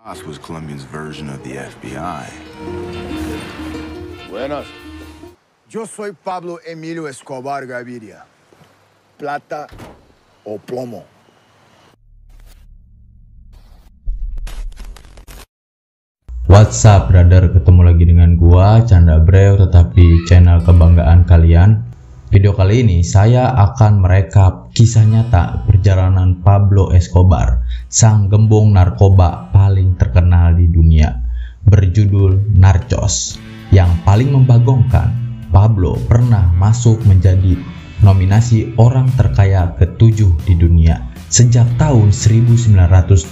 Us was Colombia's version of the FBI. Buenas. Yo soy Pablo Emilio Escobar Gaviria. Plata o plomo. What's up brother, ketemu lagi dengan gua Chandra Breo, tetap di channel kebanggaan kalian. Video kali ini saya akan merekap kisah nyata perjalanan Pablo Escobar, sang gembong narkoba paling terkenal di dunia, berjudul Narcos. Yang paling membagongkan, Pablo pernah masuk menjadi nominasi orang terkaya ke-7 di dunia sejak tahun 1987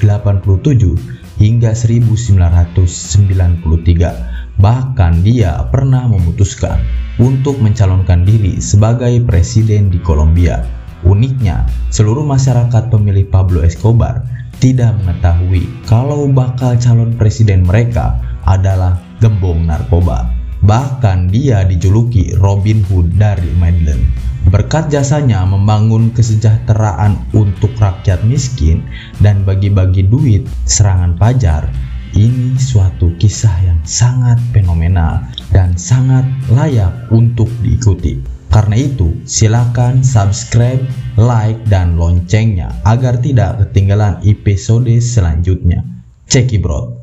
hingga 1993. Bahkan dia pernah memutuskan untuk mencalonkan diri sebagai presiden di Kolombia. Uniknya, seluruh masyarakat pemilih Pablo Escobar tidak mengetahui kalau bakal calon presiden mereka adalah gembong narkoba. Bahkan dia dijuluki Robin Hood dari Medellin. Berkat jasanya membangun kesejahteraan untuk rakyat miskin dan bagi-bagi duit serangan fajar. Ini suatu kisah yang sangat fenomenal dan sangat layak untuk diikuti. Karena itu, silakan subscribe, like, dan loncengnya agar tidak ketinggalan episode selanjutnya. Cekibro.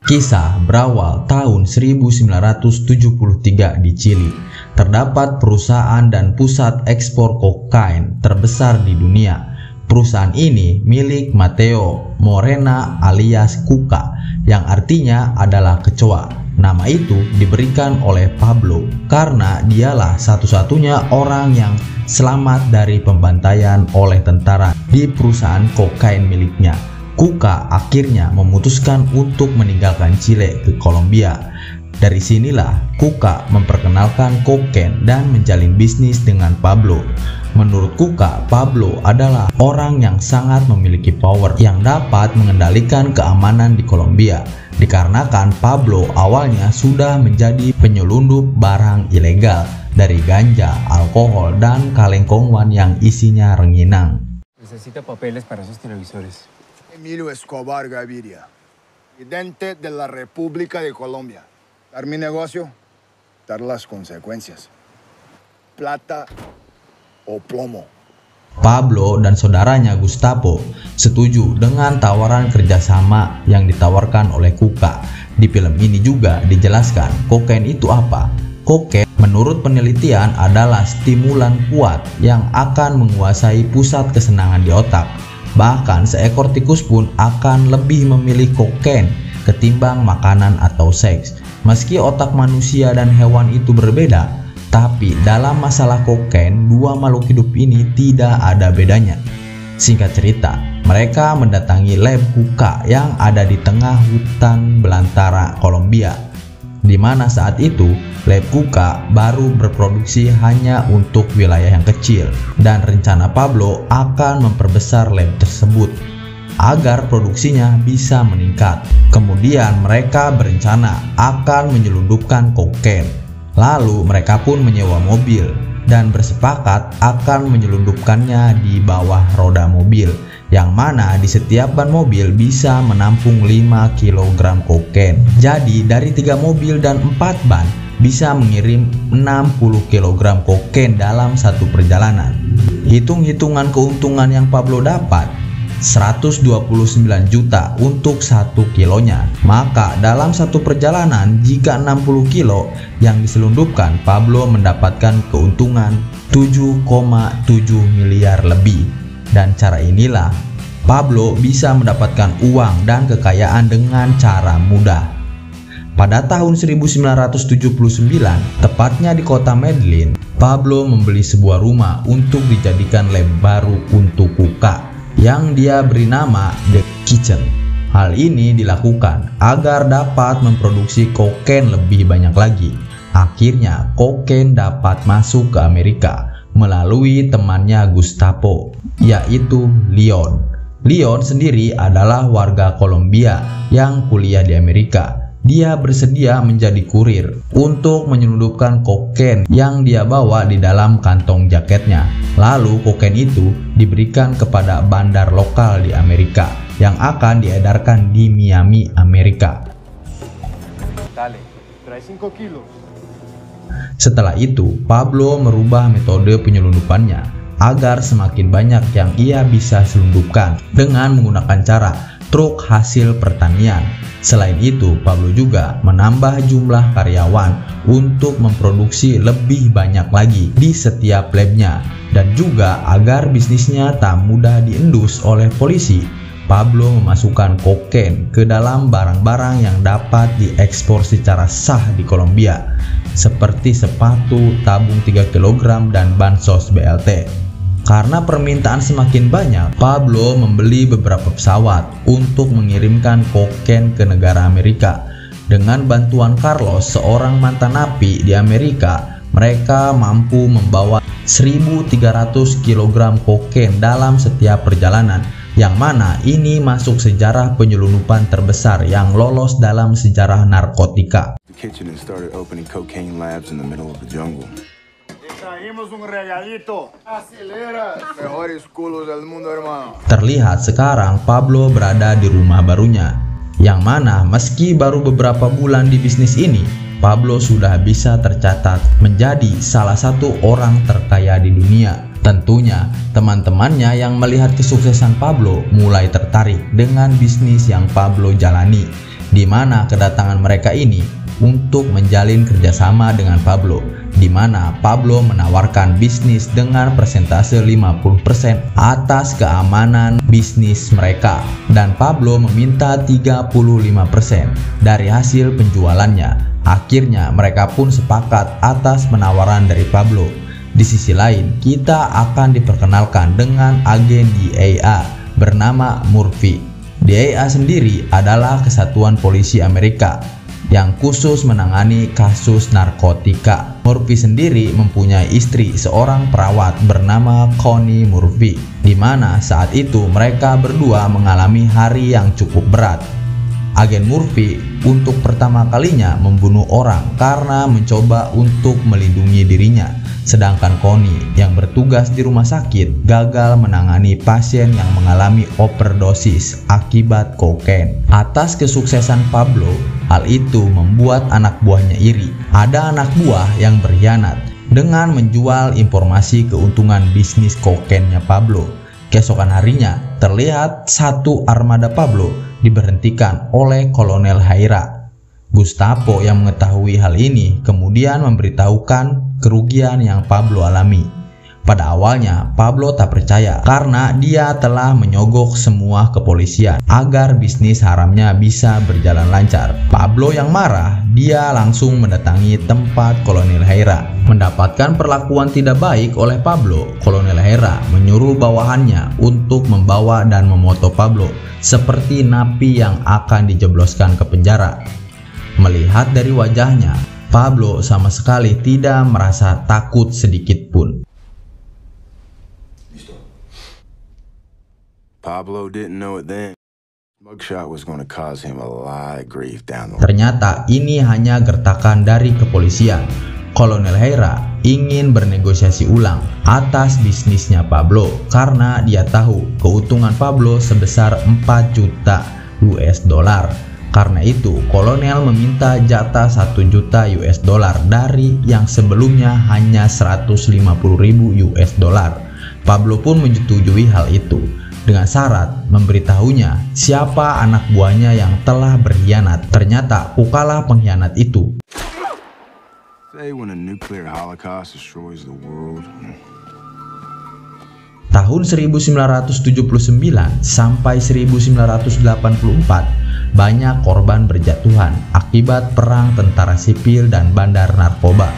Kisah berawal tahun 1973 di Chili. Terdapat perusahaan dan pusat ekspor kokain terbesar di dunia. Perusahaan ini milik Mateo Morena alias Kuka, yang artinya adalah kecoa. Nama itu diberikan oleh Pablo karena dialah satu-satunya orang yang selamat dari pembantaian oleh tentara di perusahaan kokain miliknya. Kuka akhirnya memutuskan untuk meninggalkan Chile ke Kolombia. Dari sinilah Kuka memperkenalkan kokain dan menjalin bisnis dengan Pablo. Menurut Kuka, Pablo adalah orang yang sangat memiliki power yang dapat mengendalikan keamanan di Kolombia. Dikarenakan Pablo awalnya sudah menjadi penyelundup barang ilegal dari ganja, alkohol, dan kalengkongan yang isinya rengginang. Necesita papeles para esos televisores. Emilio Escobar Gaviria, presidente de la República de Colombia. Dar mi negocio, dar las consecuencias. Plata o plomo. Pablo dan saudaranya Gustavo setuju dengan tawaran kerjasama yang ditawarkan oleh Kuka. Di film ini juga dijelaskan kokain itu apa. Kokain menurut penelitian adalah stimulan kuat yang akan menguasai pusat kesenangan di otak. Bahkan seekor tikus pun akan lebih memilih kokain ketimbang makanan atau seks. Meski otak manusia dan hewan itu berbeda, tapi dalam masalah kokain, dua makhluk hidup ini tidak ada bedanya. Singkat cerita, mereka mendatangi lab Kuka yang ada di tengah hutan belantara Kolombia, di mana saat itu lab Kuka baru berproduksi hanya untuk wilayah yang kecil, dan rencana Pablo akan memperbesar lab tersebut agar produksinya bisa meningkat. Kemudian mereka berencana akan menyelundupkan kokain. Lalu mereka pun menyewa mobil dan bersepakat akan menyelundupkannya di bawah roda mobil, yang mana di setiap ban mobil bisa menampung 5 kg kokain. Jadi dari 3 mobil dan 4 ban bisa mengirim 60 kg kokain dalam satu perjalanan. Hitung-hitungan keuntungan yang Pablo dapat 129 juta untuk 1 kilonya. Maka dalam satu perjalanan, jika 60 kilo yang diselundupkan, Pablo mendapatkan keuntungan 7,7 miliar lebih. Dan cara inilah Pablo bisa mendapatkan uang dan kekayaan dengan cara mudah. Pada tahun 1979, tepatnya di kota Medellin, Pablo membeli sebuah rumah untuk dijadikan lab baru untuk Kuka yang dia beri nama The Kitchen. Hal ini dilakukan agar dapat memproduksi kokain lebih banyak lagi. Akhirnya kokain dapat masuk ke Amerika melalui temannya Gustavo, yaitu Leon. Leon sendiri adalah warga Kolombia yang kuliah di Amerika. dia bersedia menjadi kurir untuk menyelundupkan kokain yang dia bawa di dalam kantong jaketnya. Lalu kokain itu diberikan kepada bandar lokal di Amerika yang akan diedarkan di Miami, Amerika. Dale, trae 5 kilos. Setelah itu, Pablo merubah metode penyelundupannya agar semakin banyak yang ia bisa selundupkan dengan menggunakan cara truk hasil pertanian. Selain itu, Pablo juga menambah jumlah karyawan untuk memproduksi lebih banyak lagi di setiap labnya, dan juga agar bisnisnya tak mudah diendus oleh polisi. Pablo memasukkan kokain ke dalam barang-barang yang dapat diekspor secara sah di Kolombia, seperti sepatu, tabung 3 kg, dan bansos BLT. Karena permintaan semakin banyak, Pablo membeli beberapa pesawat untuk mengirimkan kokain ke negara Amerika. Dengan bantuan Carlos, seorang mantan napi di Amerika, mereka mampu membawa 1.300 kg kokain dalam setiap perjalanan, yang mana ini masuk sejarah penyelundupan terbesar yang lolos dalam sejarah narkotika. The kitchen and started opening cocaine labs in the middle of the jungle. Trajimos un regalito. Acelera. Mejores culos del mundo, hermano. Terlihat sekarang Pablo berada di rumah barunya, yang mana meski baru beberapa bulan di bisnis ini, Pablo sudah bisa tercatat menjadi salah satu orang terkaya di dunia. Tentunya teman-temannya yang melihat kesuksesan Pablo mulai tertarik dengan bisnis yang Pablo jalani, di mana kedatangan mereka ini untuk menjalin kerjasama dengan Pablo, di mana Pablo menawarkan bisnis dengan persentase 50% atas keamanan bisnis mereka, dan Pablo meminta 35% dari hasil penjualannya. Akhirnya mereka pun sepakat atas penawaran dari Pablo. Di sisi lain, kita akan diperkenalkan dengan agen DEA bernama Murphy. DEA sendiri adalah kesatuan polisi Amerika yang khusus menangani kasus narkotika. Murphy sendiri mempunyai istri seorang perawat bernama Connie Murphy, di mana saat itu mereka berdua mengalami hari yang cukup berat. Agen Murphy untuk pertama kalinya membunuh orang karena mencoba untuk melindungi dirinya, sedangkan Connie yang bertugas di rumah sakit gagal menangani pasien yang mengalami overdosis akibat kokain. Atas kesuksesan Pablo, hal itu membuat anak buahnya iri. Ada anak buah yang berkhianat dengan menjual informasi keuntungan bisnis kokainnya Pablo. Keesokan harinya, terlihat satu armada Pablo diberhentikan oleh Kolonel Haira. Gustavo yang mengetahui hal ini kemudian memberitahukan kerugian yang Pablo alami. Pada awalnya, Pablo tak percaya karena dia telah menyogok semua kepolisian agar bisnis haramnya bisa berjalan lancar. Pablo yang marah, dia langsung mendatangi tempat Kolonel Haira. Mendapatkan perlakuan tidak baik oleh Pablo, Kolonel Haira menyuruh bawahannya untuk membawa dan memoto Pablo seperti napi yang akan dijebloskan ke penjara. Melihat dari wajahnya, Pablo sama sekali tidak merasa takut sedikit pun. Pablo didn't know it then. Mugshot was going to cause him a lot of grief down the line. Ternyata ini hanya gertakan dari kepolisian. Kolonel Haira ingin bernegosiasi ulang atas bisnisnya Pablo karena dia tahu keuntungan Pablo sebesar 4 juta US dollar. Karena itu, Kolonel meminta jatah 1 juta US dollar dari yang sebelumnya hanya 150.000 US dollar. Pablo pun menyetujui hal itu dengan syarat memberitahunya siapa anak buahnya yang telah berkhianat. Ternyata bukanlah pengkhianat itu. Say when a nuclear holocaust destroys the world. Tahun 1979 sampai 1984, banyak korban berjatuhan akibat perang tentara sipil dan bandar narkoba.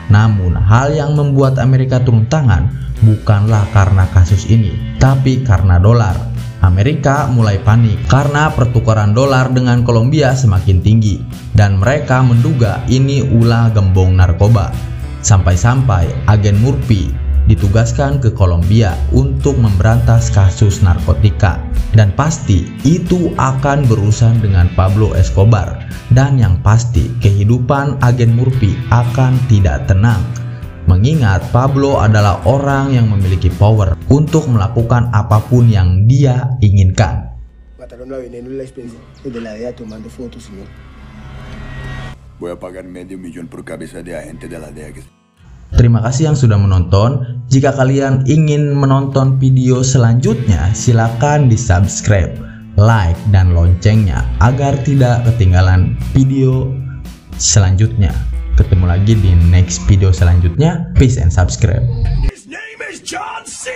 Namun, hal yang membuat Amerika turun tangan bukanlah karena kasus ini, tapi karena dolar. Amerika mulai panik karena pertukaran dolar dengan Kolombia semakin tinggi, dan mereka menduga ini ulah gembong narkoba. Sampai-sampai agen Murphy ditugaskan ke Kolombia untuk memberantas kasus narkotika. Dan pasti itu akan berurusan dengan Pablo Escobar. Dan yang pasti kehidupan agen Murphy akan tidak tenang. Mengingat Pablo adalah orang yang memiliki power untuk melakukan apapun yang dia inginkan. Voy a pagar $500,000 por cabeza de agente de la DEA. Terima kasih yang sudah menonton. Jika kalian ingin menonton video selanjutnya, silakan di subscribe, like, dan loncengnya agar tidak ketinggalan video selanjutnya. Ketemu lagi di next video selanjutnya. Peace and subscribe. His name is John C.